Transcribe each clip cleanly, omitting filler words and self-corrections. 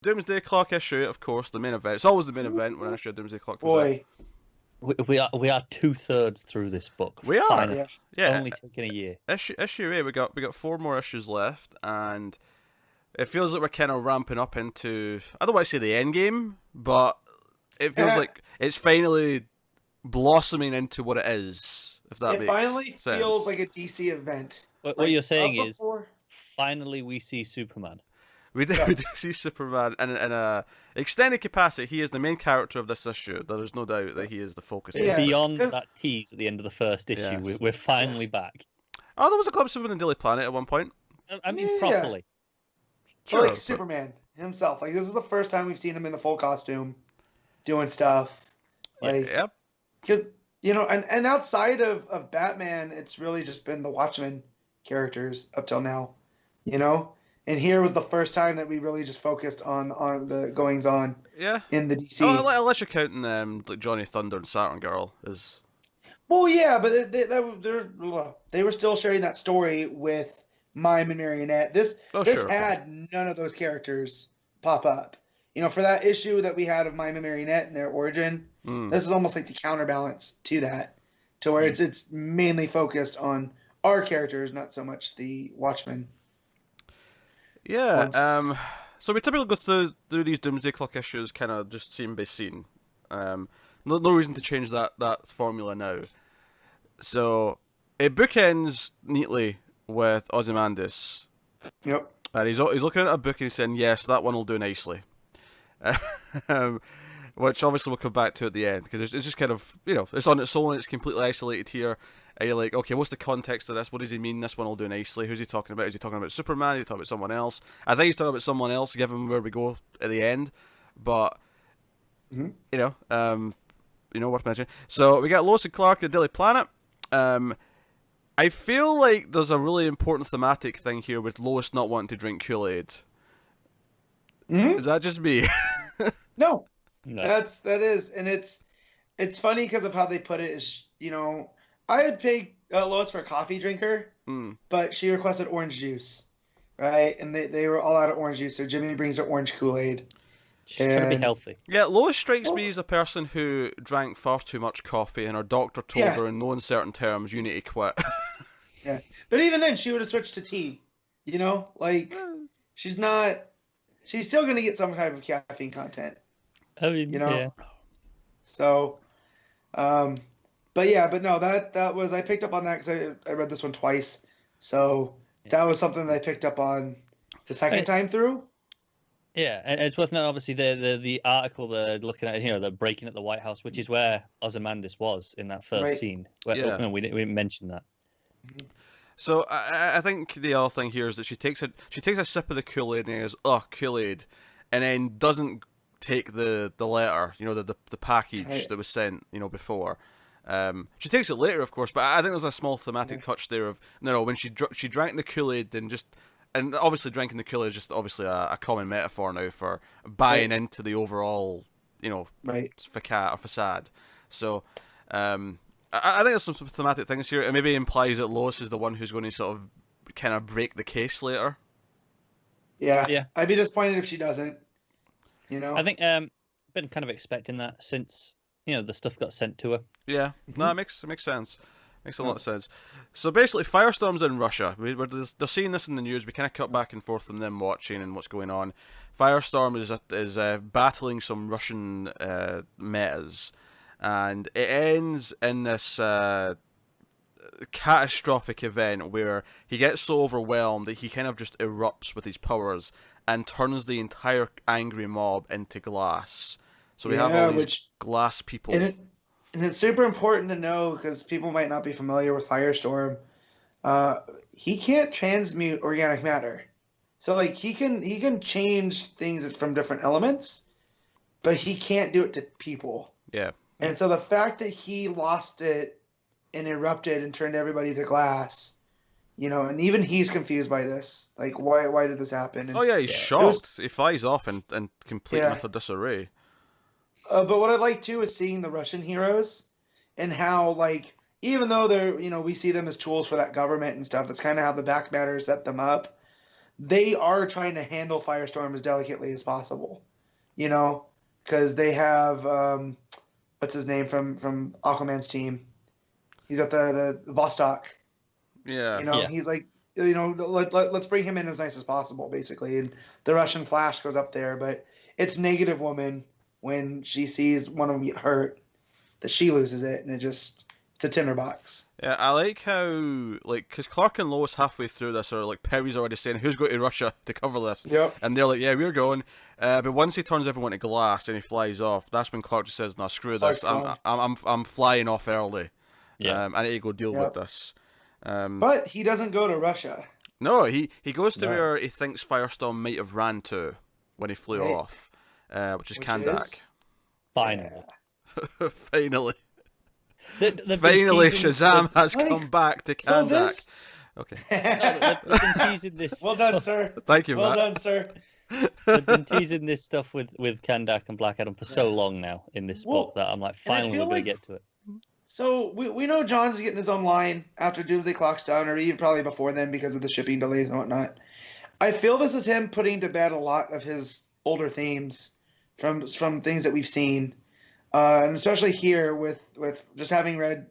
Doomsday Clock issue, of course, the main event. It's always the main event when an issue of Doomsday Clock comes out. Boy, We are 2/3 through this book. We are. Finally. Yeah. It's Yeah. only taken a year. Issue 8, we got 4 more issues left, and it feels like we're kind of ramping up into, I don't want to say the end game, but it feels like it's finally blossoming into what it is, if that it makes finally sense. feels like a DC event. What you're saying is, before... finally we see Superman. We do see Superman in a extended capacity. He is the main character of this issue. There's no doubt that he is the focus. Yeah, Beyond that tease at the end of the first issue, Yes. we're finally back. Oh, there was a glimpse of him in Daily Planet at one point. I mean, properly. Sure, like but- Superman himself. Like, this is the first time we've seen him in the full costume, doing stuff. Like, Yep. because and outside of Batman, it's really just been the Watchmen characters up till now, And here was the first time that we really just focused on the goings on Yeah. in the DC. Oh, unless you're counting like Johnny Thunder and Saturn Girl is. Well, yeah, but they were still sharing that story with Mime and Marionette. This Sure. had none of those characters pop up. For that issue that we had of Mime and Marionette and their origin, this is almost like the counterbalance to that, to where it's mainly focused on our characters, not so much the Watchmen. Yeah. So we typically go through these Doomsday Clock issues, kind of just scene by scene. No reason to change that formula now. So it bookends neatly with Ozymandias. Yep. And he's looking at a book and he's saying, yes, that one will do nicely. Which obviously we'll come back to at the end, because it's just kind of, it's on its own, it's completely isolated here. And you're like, okay, what's the context of this? What does he mean? This one will do nicely. Who's he talking about? Is he talking about Superman? Is he talking about someone else? I think he's talking about someone else, given where we go at the end. But, worth mentioning. So we got Lois and Clark at Daily Planet. I feel like there's a really important thematic thing here with Lois not wanting to drink Kool-Aid. Is that just me? No. No. That is, and it's funny because of how they put it. Is I would pick Lois for a coffee drinker, but she requested orange juice, right? And they were all out of orange juice, so Jimmy brings her orange Kool-Aid. She's trying to be healthy. Yeah, Lois strikes me as a person who drank far too much coffee, and her doctor told her in no uncertain terms, you need to quit. Yeah, but even then, she would have switched to tea. She's still going to get some type of caffeine content. I mean, yeah. So, but no, that was, I picked up on that because I read this one twice. So that was something that I picked up on the second time through. Yeah, and it's worth noting, obviously, the article they're looking at, the breaking at the White House, which is where Ozymandias was in that first scene. Where, we didn't mention that. So I think the other thing here is that she takes a sip of the Kool-Aid and goes, oh, Kool-Aid, and then doesn't take the letter, the package that was sent, before. She takes it later, of course, but I think there's a small thematic touch there of when she drank the Kool-Aid and obviously drinking the Kool-Aid is just obviously a common metaphor now for buying into the overall, facade. So, I think there's some thematic things here. It maybe implies that Lois is the one who's going to sort of kind of break the case later. Yeah. I'd be disappointed if she doesn't. I think been kind of expecting that since the stuff got sent to her. Yeah, no, it makes sense. Makes a lot of sense. So basically, Firestorm's in Russia. They're seeing this in the news. We kind of cut back and forth from them watching and what's going on. Firestorm is battling some Russian metas, and it ends in this catastrophic event where he gets so overwhelmed that he kind of just erupts with his powers and turns the entire angry mob into glass. So we have all these glass people. And it's super important to know, because people might not be familiar with Firestorm. He can't transmute organic matter, so he can change things from different elements, but he can't do it to people. Yeah. And so the fact that he lost it and erupted and turned everybody to glass, and even he's confused by this. Like, why did this happen? And he's shocked. He flies off in complete and utter disarray. But what I like too is seeing the Russian heroes and how, even though they're, we see them as tools for that government and stuff. That's kind of how the back matter set them up. they are trying to handle Firestorm as delicately as possible, because they have what's his name from Aquaman's team. He's at the Vostok. Yeah. He's like, let's bring him in as nice as possible, basically. And the Russian Flash goes up there, but it's Negative Woman when she sees one of them get hurt that she loses it, and it's a tinderbox. Yeah, I like how, because Clark and Lois halfway through this are like, Perry's already saying, who's going to Russia to cover this? Yep. And they're like, yeah, we're going. But once he turns everyone to glass and he flies off, that's when Clark just says, no, screw this. I'm flying off early. Yeah. I need to go deal with this. But he doesn't go to Russia. No, he goes to where he thinks Firestorm might have ran to when he flew off, which is Kandak. Finally. Finally. Finally, Shazam has come back to Kandak. Okay. No, they've been teasing this. Well done, sir. Thank you, Well Matt. done, sir. They've been teasing this stuff with Kandak and Black Adam for so long now in this book that I'm like, finally we're going to get to it. So we know John's getting his own line after Doomsday Clock's done, or even probably before then because of the shipping delays and whatnot. I feel this is him putting to bed a lot of his older themes from things that we've seen, and especially here with just having read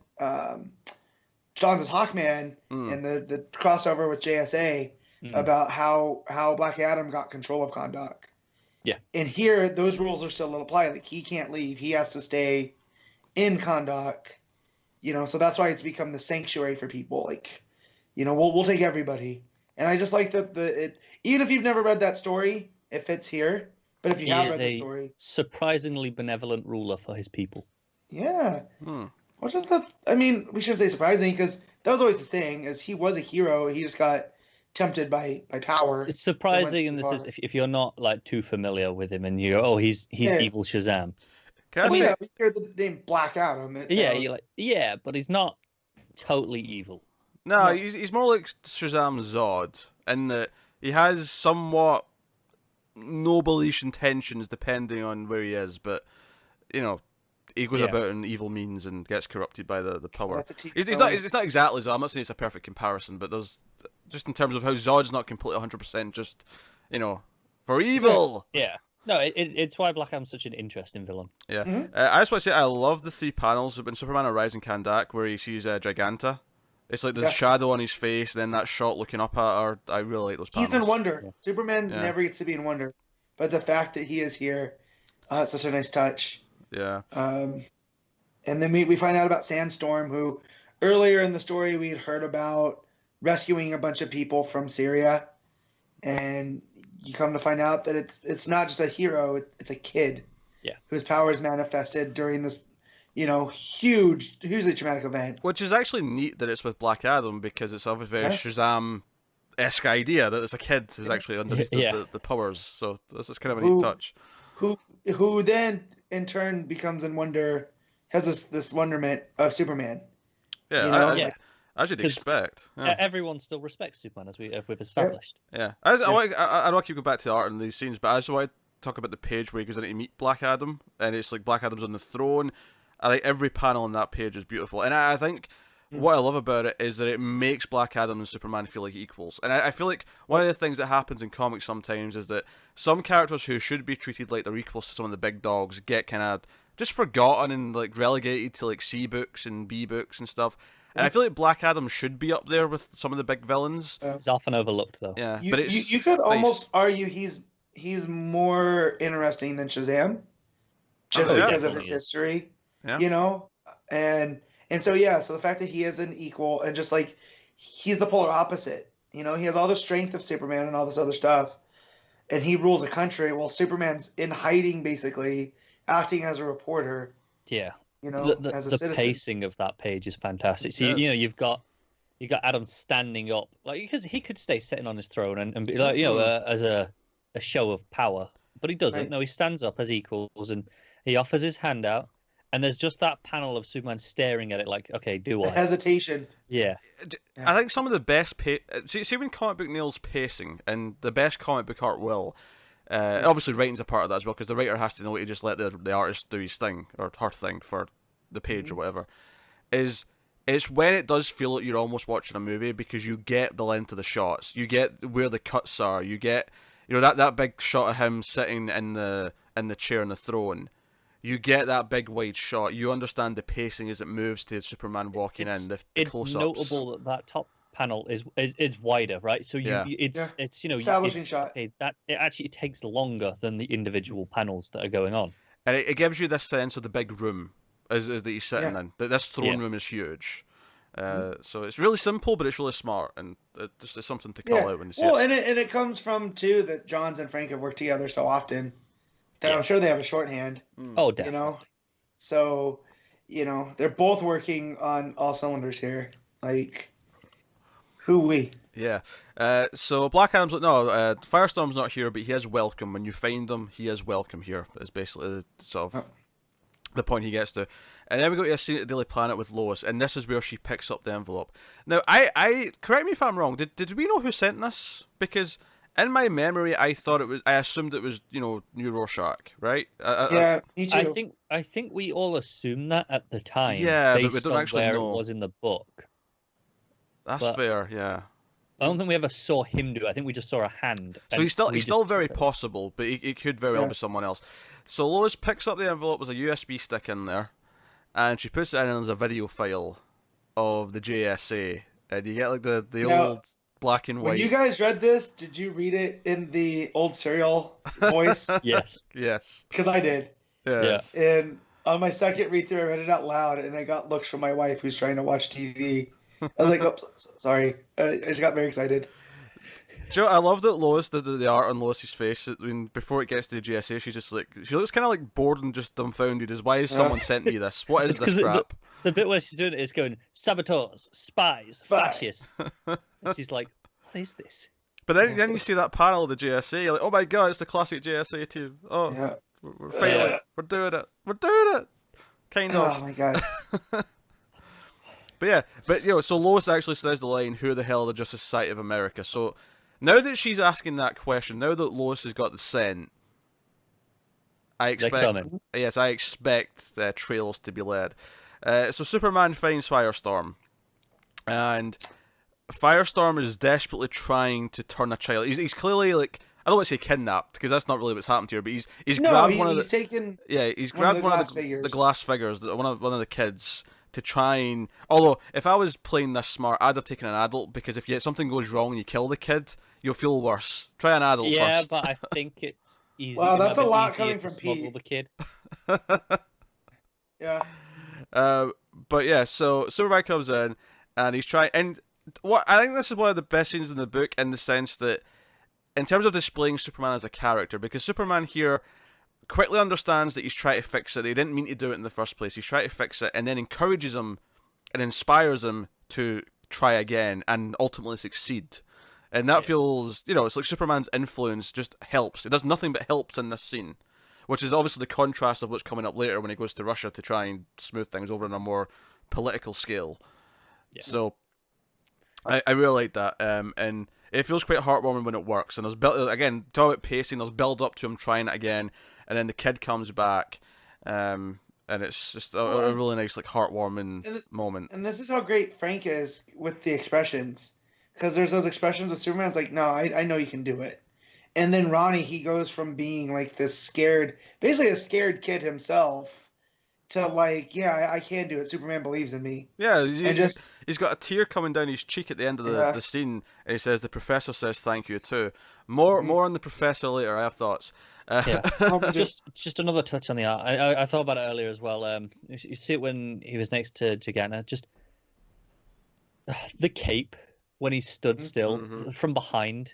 John's Hawkman and the crossover with JSA about how Black Adam got control of Kahndaq. Yeah. And here, those rules are still apply. Like, he can't leave. He has to stay in Kahndaq. So that's why it's become the sanctuary for people. Like, we'll take everybody. And I just like that even if you've never read that story, it fits here. But if you have read the story, surprisingly benevolent ruler for his people. Yeah. Which is we shouldn't say surprising because that was always his thing. Is he was a hero. He just got tempted by power. It's surprising in this if you're not like too familiar with him and you go, oh, he's evil Shazam. We hear the name Black Adam. You're like, but he's not totally evil. No, he's more like Shazam's Zod in that he has somewhat noble-ish intentions depending on where he is, but he goes about in evil means and gets corrupted by the power. It's not exactly Zod. I'm not saying it's a perfect comparison, but there's just in terms of how Zod's not completely 100% just for evil. Yeah. No, it's why Black Adam's such an interesting villain. Yeah. I just want to say I love the 3 panels when Superman arrives in Kahndaq where he sees Giganta. It's like the shadow on his face, and then that shot looking up at her. I really like those panels. He's in wonder. Yeah. Superman never gets to be in wonder, but the fact that he is here, it's such a nice touch. Yeah. And then we find out about Sandstorm, who earlier in the story we had heard about rescuing a bunch of people from Syria, and you come to find out that it's not just a hero; it's a kid, whose power is manifested during this, hugely traumatic event. Which is actually neat that it's with Black Adam because it's obviously a very Shazam-esque idea that it's a kid who's actually underneath the powers. So this is kind of a neat touch. Who then in turn becomes in wonder, has this wonderment of Superman. Yeah, as you'd expect. Yeah. Everyone still respects Superman, as we've established. Yeah. I don't want to keep going back to the art in these scenes, but I also want to talk about the page where he goes in to meet Black Adam, and it's like Black Adam's on the throne. I think every panel on that page is beautiful, and I think what I love about it is that it makes Black Adam and Superman feel like equals. And I feel like one of the things that happens in comics sometimes is that some characters who should be treated like they're equals to some of the big dogs get kind of just forgotten and like relegated to like C books and B books and stuff. And I feel like Black Adam should be up there with some of the big villains. He's often overlooked, though. Yeah, but it's you could almost argue he's more interesting than Shazam, just because of his history. Yeah. And so so the fact that he is an equal and just like he's the polar opposite. He has all the strength of Superman and all this other stuff, and he rules a country. Well, Superman's in hiding, basically acting as a reporter. Yeah. As a citizen. Pacing of that page is fantastic. So you've got Adam standing up, like because he could stay sitting on his throne and be like as a show of power, but he doesn't. Right. No, he stands up as equals and he offers his hand out, and there's just that panel of Superman staring at it like, okay, do I? Hesitation. Yeah. I think some of the best see when comic book nails pacing and the best comic book art will. Obviously, writing's a part of that as well because the writer has to know to just let the artist do his thing or her thing for the page or whatever. Is it's when it does feel like you're almost watching a movie, because you get the length of the shots, you get where the cuts are, you get, that big shot of him sitting in the chair on the throne. You get that big wide shot. You understand the pacing as it moves to Superman walking in. The it's close-ups. Notable that top panel is wider, right? So it's establishing shot. Okay, that it takes longer than the individual panels that are going on, and it gives you this sense of the big room as that he's sitting in. That this throne room is huge. So it's really simple, but it's really smart, and it's something to call out when you see it. And it comes from too that Johns and Frank have worked together so often that I'm sure they have a shorthand. Oh, definitely. So they're both working on all cylinders here. Like, hoo-wee. Yeah. So Black Adam's like, no, Firestorm's not here, but he is welcome. When you find him, he is welcome here. Is basically the sort of the point he gets to. And then we go to a scene at the Daily Planet with Lois, and this is where she picks up the envelope. Now, I correct me if I'm wrong. Did we know who sent this? Because in my memory, I assumed it was New Rorschach, right? Me too. I think we all assumed that at the time. Yeah, but we based don't on actually where know. it was in the book. That's fair, yeah. I don't think we ever saw him do it. I think we just saw a hand. So he's still very possible, but he could very well be someone else. So Lois picks up the envelope, there's a USB stick in there, and she puts it in as a video file of the JSA. And you get like the old black and white. When you guys read this, did you read it in the old serial voice? Yes. Yes. Because I did. Yes. Yeah. And on my second read through, I read it out loud, and I got looks from my wife who's trying to watch TV. I was like, "Oops, sorry." I just got very excited. Do you know, I love that Lois did the art on Lois's face. I mean, before it gets to the GSA, she's just like, she looks kind of like bored and just dumbfounded. As why has someone sent me this? What is this crap? The bit where she's doing it is going saboteurs, spies, fascists. And she's like, what is this? But then you see that panel of the GSA. You're like, oh my god, it's the classic GSA team. Oh, we're failing. We're doing it. We're doing it. Kind of. Oh my god. But so Lois actually says the line, "Who the hell are the Justice Society of America?" So now that she's asking that question, now that Lois has got the scent, I expect trails to be led. So Superman finds Firestorm, and Firestorm is desperately trying to turn a child. He's clearly like, I don't want to say kidnapped, because that's not really what's happened here. But he's grabbed one of the glass figures, one of the kids, to try and. Although if I was playing this smart, I'd have taken an adult, because if something goes wrong and you kill the kid, you'll feel worse. Try an adult first. Yeah, but I think it's easy. Well, that's a lot coming from Pete. The kid. Yeah. But yeah, so Superman comes in and he's trying, and what I think this is one of the best scenes in the book, in the sense that, in terms of displaying Superman as a character, because Superman here quickly understands that he's trying to fix it. He didn't mean to do it in the first place. He's trying to fix it, and then encourages him and inspires him to try again and ultimately succeed. And that feels, it's like Superman's influence just helps. It does nothing but helps in this scene, which is obviously the contrast of what's coming up later when he goes to Russia to try and smooth things over on a more political scale. Yeah. So I really like that, and it feels quite heartwarming when it works. And there's again, talk about pacing. There's build up to him trying it again, and then the kid comes back, and it's just a really nice, like, heartwarming moment. And this is how great Frank is with the expressions, because there's those expressions with Superman. It's like, no, I know you can do it. And then Ronnie, he goes from being like this basically a scared kid himself, to like, yeah, I can do it. Superman believes in me. Yeah, he's got a tear coming down his cheek at the end of the scene, and he says, "The professor says thank you too." More on the professor later. I have thoughts. Just another touch on the art. I thought about it earlier as well. You see it when he was next to Giganna. Just the cape when he stood still from behind.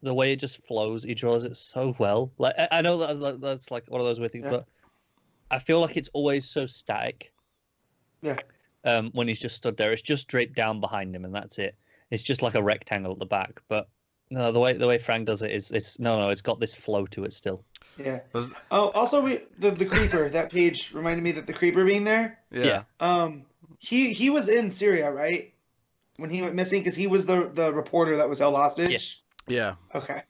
The way it just flows, he draws it so well. Like, I know that's like one of those weird things, but I feel like it's always so static. Yeah. When he's just stood there, it's just draped down behind him, and that's it. It's just like a rectangle at the back. But no, the way Frank does it is it's got this flow to it still. Yeah. Also the creeper, that page reminded me that the creeper being there. Yeah. He was in Syria, right? When he went missing, because he was the reporter that was held hostage. Yes. Yeah. Okay.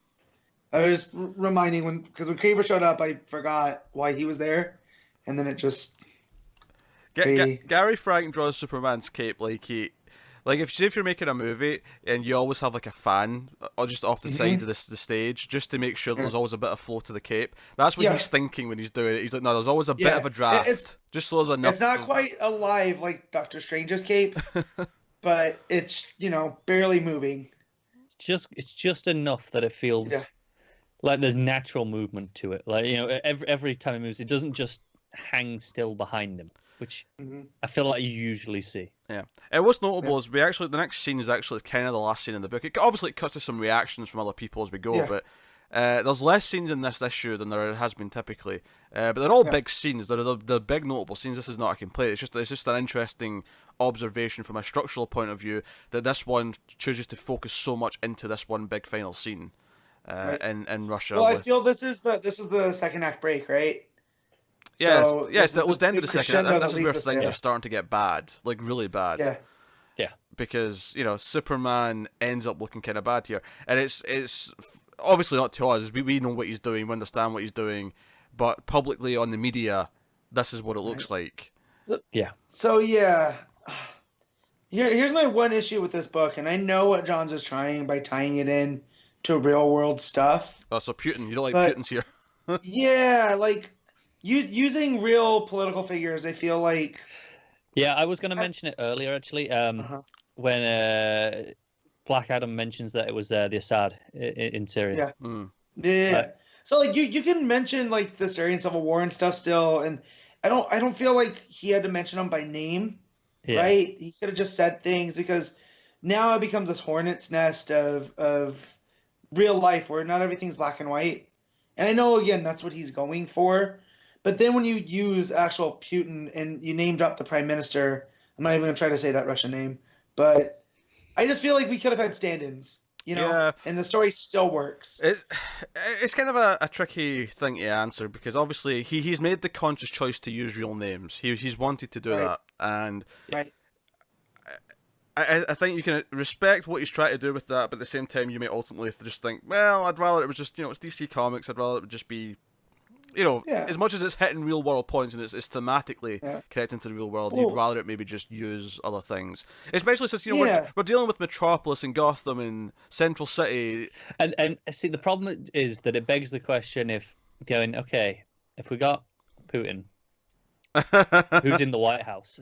I was reminding because when Creeper showed up, I forgot why he was there, and then it just. Gary Frank draws Superman's cape like if you're making a movie and you always have like a fan or just off the side of the stage just to make sure there's always a bit of flow to the cape. That's what he's thinking when he's doing it. He's like, no, there's always a bit of a draft, just so there's enough. It's not quite alive like Doctor Strange's cape, but it's barely moving. It's just enough that it feels like there's natural movement to it. Like every time he moves, it doesn't just hang still behind him, which I feel like you usually see. Yeah. And what's notable is the next scene is actually kind of the last scene in the book. It obviously cuts to some reactions from other people as we go, but there's less scenes in this issue than there has been typically. But they're all big scenes. They're big notable scenes. This is not a complaint. It's just an interesting observation from a structural point of view that this one chooses to focus so much into this one big final scene in Russia. Well, I feel this is the second act break, right? Yes, So that was the end of the second act. This is where leads us things there. are starting to get bad, like really bad. Yeah. Because Superman ends up looking kind of bad here, and it's obviously not to us. We know what he's doing, we understand what he's doing, but publicly on the media, this is what it looks like. So here's my one issue with this book, and I know what Johns is trying by tying it in to real world stuff. Oh, so Putin, you don't like Putin's here? Yeah, like using real political figures, I feel like. Yeah, I was going to mention it earlier actually. When Black Adam mentions that it was the Assad in Syria. Yeah. So like you can mention like the Syrian civil war and stuff still, and I don't feel like he had to mention them by name, right? He could have just said things, because now it becomes this hornet's nest of real life where not everything's black and white. And I know, again, that's what he's going for. But then when you use actual Putin and you name drop the prime minister, I'm not even going to try to say that Russian name, but I just feel like we could have had stand-ins, and the story still works. It's kind of a tricky thing to answer, because obviously he's made the conscious choice to use real names. He's wanted to do that, and I think you can respect what he's trying to do with that, but at the same time you may ultimately just think, well, I'd rather it was just, it's DC Comics, I'd rather it would just be, as much as it's hitting real world points and it's thematically connecting to the real world, you'd rather it maybe just use other things. Especially since, we're dealing with Metropolis and Gotham and Central City. And see, the problem is that it begs the question if we got Putin, who's in the White House?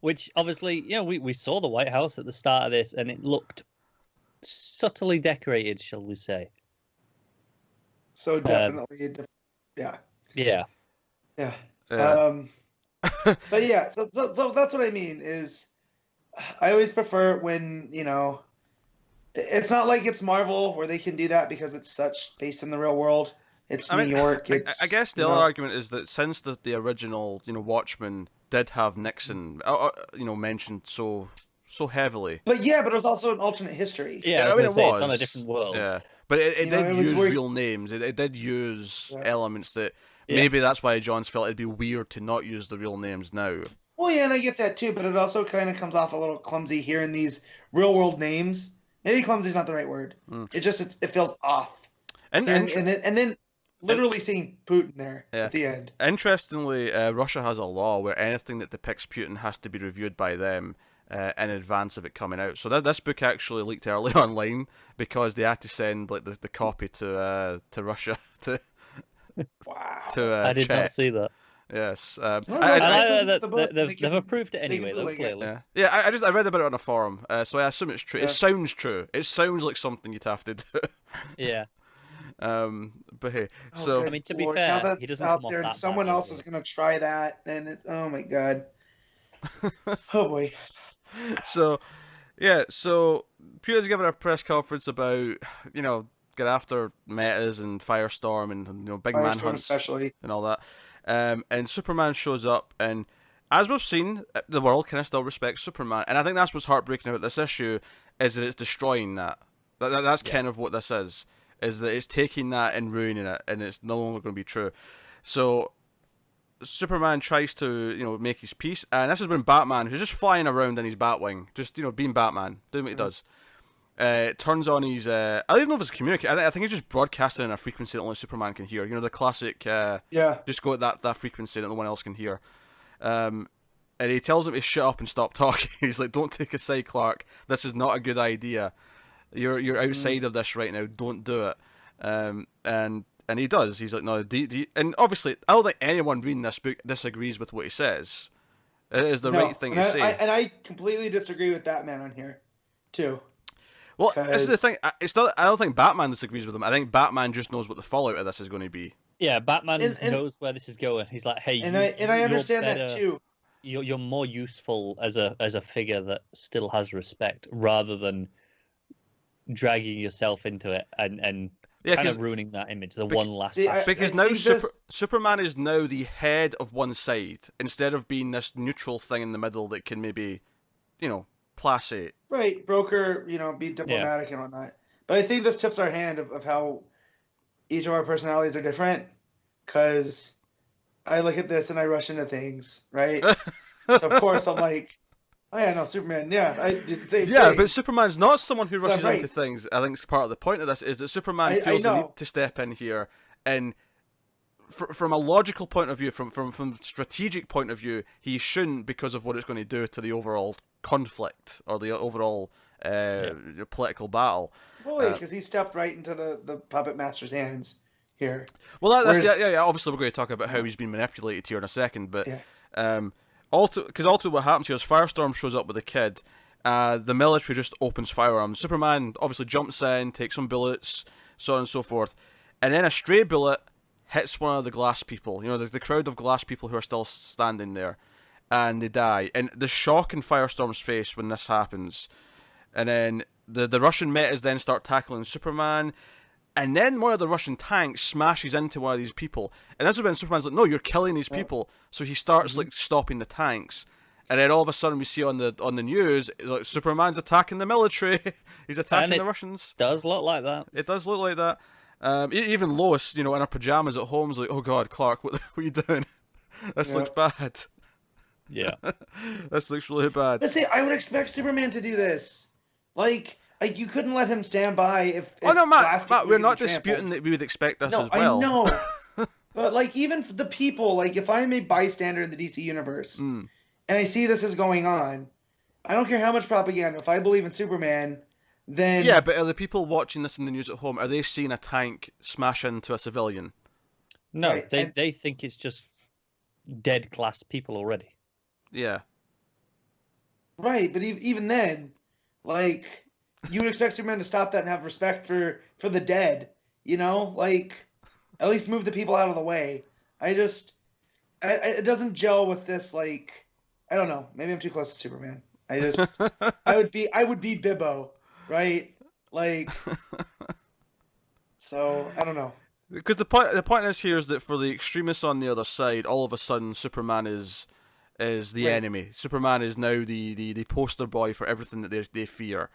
Which obviously, we saw the White House at the start of this, and it looked subtly decorated, shall we say? So definitely, yeah. But yeah, so that's what I mean. Is I always prefer when it's not like it's Marvel where they can do that because it's such based in the real world. It's New York. I guess the other argument is that since the original Watchmen did have Nixon, mentioned so heavily. But it was also an alternate history. Yeah, it was. It's on a different world. Yeah, but it did use real names. It did use elements that maybe that's why Johns felt it'd be weird to not use the real names now. Well, yeah, and I get that too, but it also kind of comes off a little clumsy hearing these real world names. Maybe clumsy is not the right word. It feels off. And then literally seeing Putin there at the end. Interestingly, Russia has a law where anything that depicts Putin has to be reviewed by them in advance of it coming out. So this book actually leaked early online because they had to send the copy to Russia to I did not see that. Yes, they've approved it anyway, though, clearly. Yeah. I read about it on a forum, so I assume it's true. It sounds true. It sounds like something you'd have to do. Yeah. But hey, so I mean, to be fair, he doesn't come off there, that and someone else is going to try that, and it's oh my god, oh boy. So Putin's giving a press conference about get after metas and Firestorm and big manhunts especially and all that. And Superman shows up, and as we've seen, the world kind of still respects Superman, and I think that's what's heartbreaking about this issue is that it's destroying that. That's kind of what this is that it's taking that and ruining it, and it's no longer going to be true. So Superman tries to make his peace, and this is when Batman, who's just flying around in his Batwing, just being Batman, doing what he does, turns on his I don't even know if it's a communicator. I think he's just broadcasting in a frequency that only Superman can hear. The classic just go at that frequency that no one else can hear. And he tells him to shut up and stop talking. He's like, "Don't take a side, Clark. This is not a good idea. You're outside of this right now. Don't do it." And he does. He's like, "No." And obviously, I don't think anyone reading this book disagrees with what he says. It is the right thing to say. And I completely disagree with Batman on here, too. Well, this is the thing. I don't think Batman disagrees with him. I think Batman just knows what the fallout of this is going to be. Yeah, Batman knows where this is going. He's like, "Hey, I understand that too. You're more useful as a figure that still has respect, rather than dragging yourself into it and kind of ruining that image. One last because now Superman is now the head of one side instead of being this neutral thing in the middle that can maybe, placate. Right, broker, be diplomatic and whatnot. But I think this tips our hand of how each of our personalities are different. Because I look at this and I rush into things, right? So of course I'm like, oh yeah, no, Superman, yeah, I did the same thing. But Superman's not someone who rushes into things. I think part of the point of this is that Superman feels the need to step in here, and from a logical point of view, from strategic point of view, he shouldn't, because of what it's going to do to the overall conflict or the overall political battle. Well, because he stepped right into the puppet master's hands here. Well, obviously we're going to talk about how he's been manipulated here in a second, but because ultimately what happens here is Firestorm shows up with a kid. The military just opens fire on him. Superman obviously jumps in, takes some bullets, so on and so forth, and then a stray bullet hits one of the glass people. There's the crowd of glass people who are still standing there, and they die. And the shock in Firestorm's face when this happens, and then the Russian metas then start tackling Superman. And then one of the Russian tanks smashes into one of these people. And this is when Superman's like, "No, you're killing these people." So he starts stopping the tanks. And then all of a sudden we see on the news, it's like, Superman's attacking the military. He's attacking the Russians. Does look like that. It does look like that. Even Lois, in her pajamas at home, is like, "Oh God, Clark, what are you doing? This looks bad." Yeah. This looks really bad. But see, I would expect Superman to do this. Like you couldn't let him stand by if no, Matt, we're not disputing that we would expect this as well. I know. But even the people, if I'm a bystander in the DC universe and I see this is going on, I don't care how much propaganda. If I believe in Superman, then yeah. But are the people watching this in the news at home, are they seeing a tank smash into a civilian? No, right. They think it's just dead glass people already. Yeah. Right, but even then, you would expect Superman to stop that and have respect for the dead, at least move the people out of the way. It doesn't gel with this, I don't know, maybe I'm too close to Superman. I would be Bibbo, right? So, I don't know. Because the point is here is that for the extremists on the other side, all of a sudden Superman is the enemy. Superman is now the poster boy for everything that they fear.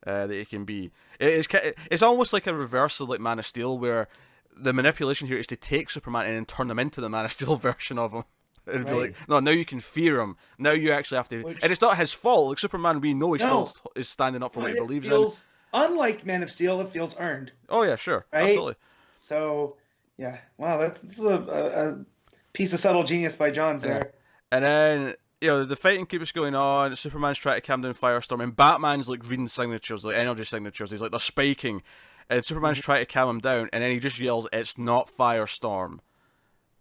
That it can be. It's almost like a reversal like Man of Steel, where the manipulation here is to take Superman and then turn him into the Man of Steel version of him. And be like, no, now you can fear him. Now you actually have to. And it's not his fault. Superman, we know he still is standing up for what he believes in. Unlike Man of Steel, it feels earned. Oh yeah, sure, right? Absolutely. So yeah, wow, that's a piece of subtle genius by Johns there. And then the fighting keeps going on. Superman's trying to calm down Firestorm, and Batman's reading signatures, energy signatures. He's they're spiking, and Superman's trying to calm him down, and then he just yells, "It's not Firestorm,"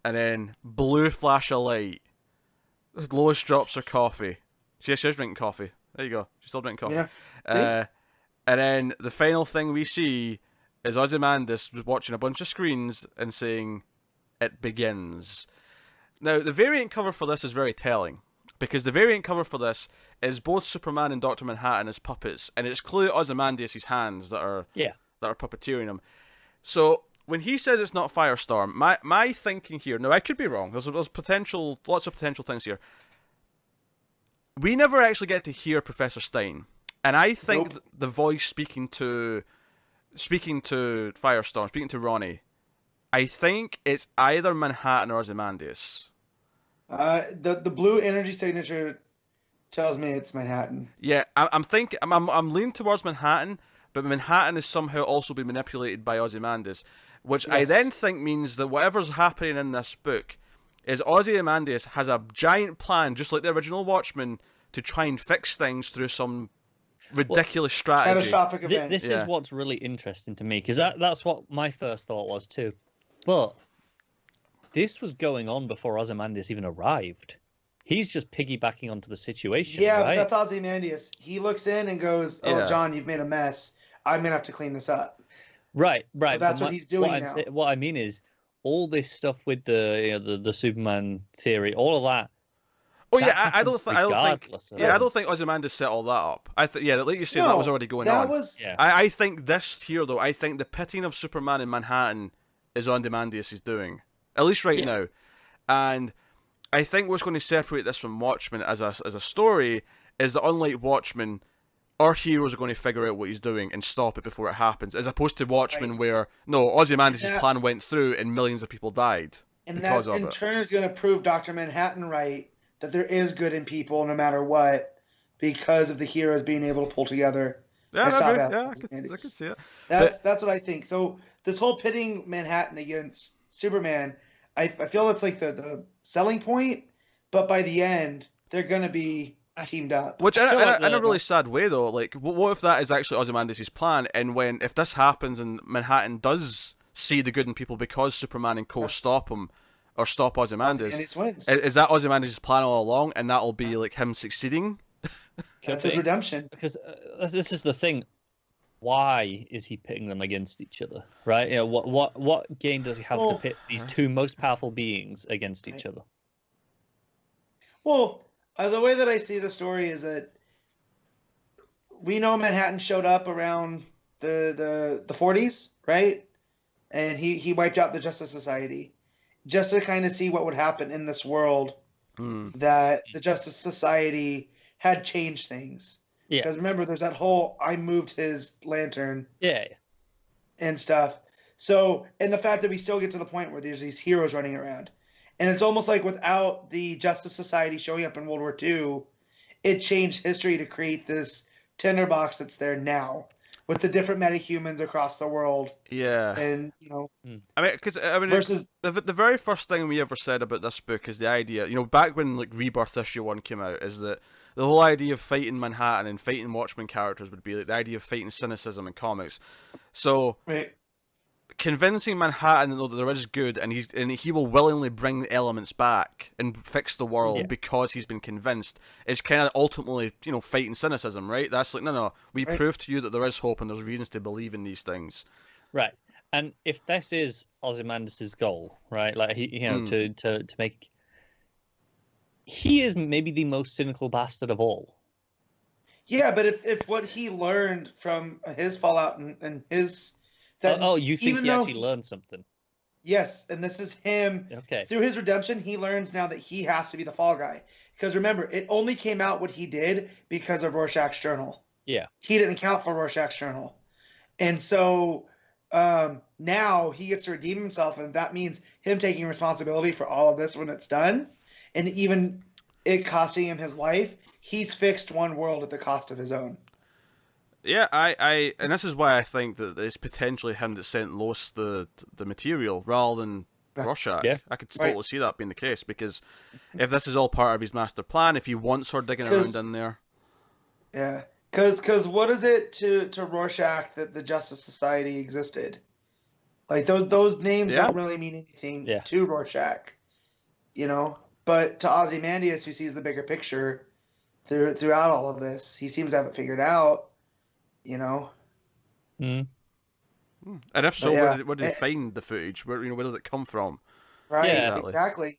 and then blue flash of light. Lois drops her coffee. She's drinking coffee. There you go. She's still drinking coffee. Yeah. And then the final thing we see is Ozymandias watching a bunch of screens and saying, "It begins." Now, the variant cover for this is very telling, because the variant cover for this is both Superman and Dr. Manhattan as puppets, and it's clearly Ozymandias' hands that are puppeteering him. So when he says it's not Firestorm, my thinking here, now I could be wrong, there's lots of potential things here. We never actually get to hear Professor Stein, and I think the voice speaking to Firestorm, speaking to Ronnie, I think it's either Manhattan or Ozymandias. The blue energy signature tells me it's Manhattan. Yeah, I'm leaning towards Manhattan, but Manhattan is somehow also being manipulated by Ozymandias, which I then think means that whatever's happening in this book is Ozymandias has a giant plan, just like the original Watchmen, to try and fix things through some ridiculous strategy. Catastrophic event. This is what's really interesting to me, because that's what my first thought was too. But this was going on before Ozymandias even arrived. He's just piggybacking onto the situation. Yeah, right? but that's Ozymandias. He looks in and goes, "Oh, Yeah. John, you've made a mess. I'm gonna have to clean this up." Right. So that's what he's doing now. What I mean is, all this stuff with the Superman theory, all of that. Oh yeah, I don't think of Ozymandias set all that up. Like you say, that was already going on. Yeah. I think this here though, I think the pitting of Superman in Manhattan is Ozymandias is doing, at least right now, and I think what's going to separate this from Watchmen as a story is that unlike Watchmen, our heroes are going to figure out what he's doing and stop it before it happens, as opposed to Watchmen where Ozymandias' plan went through and millions of people died because of it. And that in turn is going to prove Dr. Manhattan right, that there is good in people no matter what, because of the heroes being able to pull together. Yeah, I could see it. That's what I think. So this whole pitting Manhattan against Superman, I feel it's like the selling point, but by the end they're going to be teamed up. Which in a really sad way though, like what if that is actually Ozymandias' plan, and if this happens and Manhattan does see the good in people because Superman and Co stop him or stop Ozymandias, is that Ozymandias' plan all along, and that'll be like him succeeding? That's his redemption. Because this is the thing. Why is he pitting them against each other? Right? You know, what game does he have to pit these two most powerful beings against each other? Well, the way that I see the story is that we know Manhattan showed up around the 40s, right? And he wiped out the Justice Society just to kind of see what would happen in this world. That the Justice Society had changed things. Yeah. Because remember, there's that whole I moved his lantern. Yeah. And stuff. So, and the fact that we still get to the point where there's these heroes running around. And it's almost like without the Justice Society showing up in World War II, it changed history to create this tinderbox that's there now with the different metahumans across the world. Yeah. And, versus the very first thing we ever said about this book is the idea, back when like Rebirth issue 1 came out, is that the whole idea of fighting Manhattan and fighting Watchmen characters would be like the idea of fighting cynicism in comics. So, convincing Manhattan that there is good, and he will willingly bring the elements back and fix the world because he's been convinced, is kind of ultimately, fighting cynicism, right? That's like, no, we prove to you that there is hope and there's reasons to believe in these things. Right. And if this is Ozymandias' goal, right, like to make, he is maybe the most cynical bastard of all. Yeah, but if what he learned from his fallout and his you think he actually learned something? Yes, and this is him. Okay. Through his redemption, he learns now that he has to be the fall guy. Because remember, it only came out what he did because of Rorschach's journal. Yeah. He didn't account for Rorschach's journal. And so now he gets to redeem himself, and that means him taking responsibility for all of this when it's done. And even it costing him his life, he's fixed one world at the cost of his own. Yeah, and this is why I think that it's potentially him that sent Lois the material rather than Rorschach. Yeah. I could totally see that being the case, because if this is all part of his master plan, if he wants her digging around in there. Yeah, because what is it to Rorschach that the Justice Society existed? Like those names don't really mean anything to Rorschach, But to Ozymandias, who sees the bigger picture throughout all of this, he seems to have it figured out. And if so, where did he find the footage? Where does it come from? Right, exactly.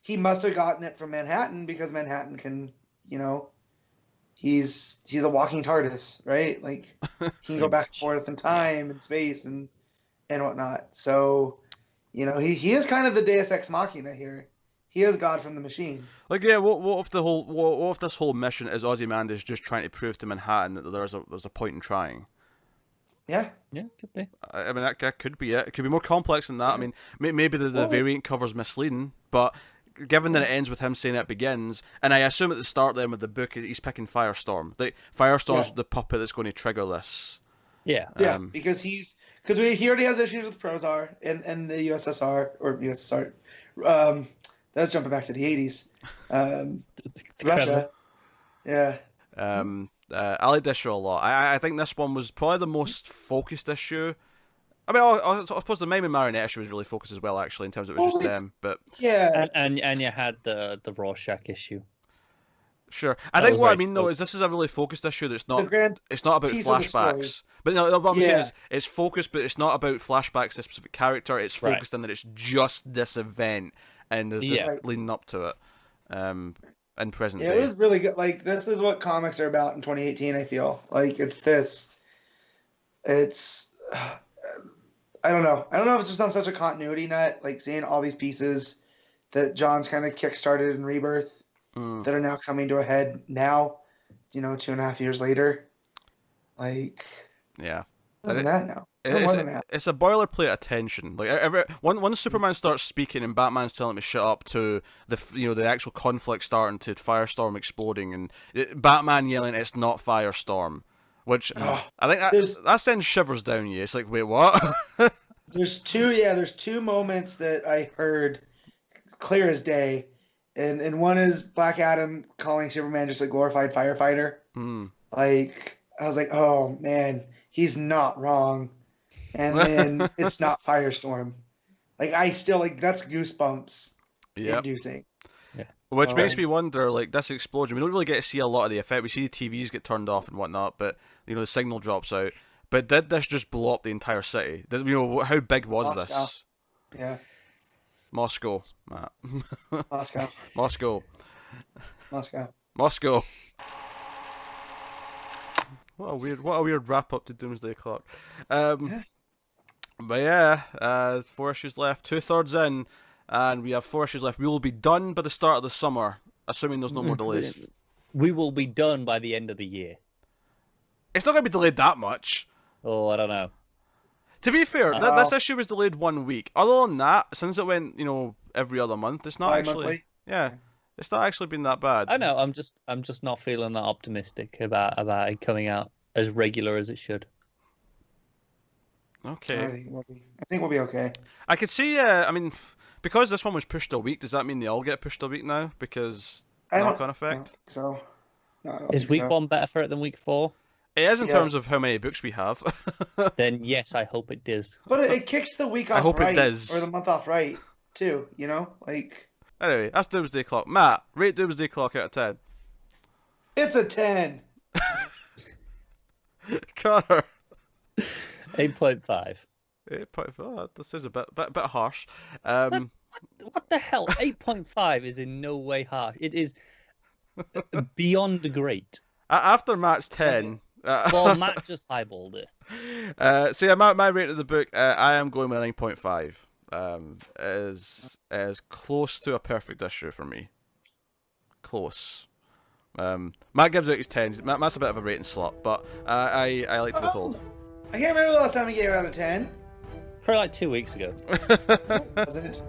He must have gotten it from Manhattan, because Manhattan can, he's a walking TARDIS, right? Like he can go back and forth in time and space and whatnot. So, he is kind of the Deus Ex Machina here. He is God from the machine. Like, what if this whole mission is Ozymandias just trying to prove to Manhattan that there's a point in trying? Yeah, could be. I mean, that could be it. It could be more complex than that. I mean, maybe the variant cover's misleading, but given that it ends with him saying it begins, and I assume at the start then with the book he's picking Firestorm. Firestorm's the puppet that's going to trigger this. Yeah, because he already has issues with Prozar and the USSR or USSR. That's jumping back to the 80s. It's Russia. Yeah. I like this issue a lot. I think this one was probably the most focused issue. I mean, I suppose the Mime and Marionette issue was really focused as well, actually, in terms of it was just them. But yeah, and you had the Rorschach issue. Sure, I think what I mean though is this is a really focused issue. That's not. It's not about flashbacks. But no, what I'm saying is it's focused, but it's not about flashbacks to a specific character. It's focused in that it's just this event and the leading up to it. In present day. It was really good. Like, this is what comics are about in 2018. I feel like it's this. It's. I don't know. I don't know if it's just I'm such a continuity nut, like seeing all these pieces that John's kind of kickstarted in Rebirth that are now coming to a head now, 2.5 years later. Like, yeah. More than that now. It's a boilerplate attention. Like once Superman starts speaking and Batman's telling him to shut up, to the actual conflict starting, to Firestorm exploding and Batman yelling, "It's not Firestorm." Which I think that sends shivers down you. It's like, wait, what? There's two moments that I heard clear as day, and one is Black Adam calling Superman just a glorified firefighter. Like, I was like, oh man, he's not wrong. And then it's not Firestorm. Like, I still that's goosebumps inducing. Yeah. Which makes me wonder, like, this explosion, we don't really get to see a lot of the effect. We see the TVs get turned off and whatnot, but the signal drops out. But did this just blow up the entire city? How big was this? Yeah. Moscow. Moscow. Moscow. Moscow. Moscow. What a weird wrap up to Doomsday Clock. But yeah, 4 issues left, 2/3 in, and we have 4 issues left. We will be done by the start of the summer, assuming there's no more delays. We will be done by the end of the year. It's not going to be delayed that much. Oh, I don't know. To be fair, this issue was delayed 1 week. Other than that, since it went, every other month, it's not actually. Yeah, it's not actually been that bad. I know. I'm just not feeling that optimistic about it coming out as regular as it should. Okay. I think we'll be okay. I could see. I mean, because this one was pushed a week, does that mean they all get pushed a week now? Because knock-on effect. I don't think so. No, Is week 1 better for it than week 4? It is in terms of how many books we have. Then yes, I hope it does. But it kicks the week off right, or the month off right, too. Like. Anyway, that's Doomsday Clock. Matt, rate Doomsday Clock out of 10. It's a 10. Connor. 8.5. 8.5. This is a bit harsh. What the hell? 8.5 is in no way harsh. It is beyond great. After Matt's 10. Well, Matt just highballed it. So yeah, my rating of the book, I am going with a 9.5. Is close to a perfect issue for me. Close. Matt gives out his 10. Matt's a bit of a rating slut, but I like to be told. I can't remember the last time he gave out a 10. For like 2 weeks ago. Was it?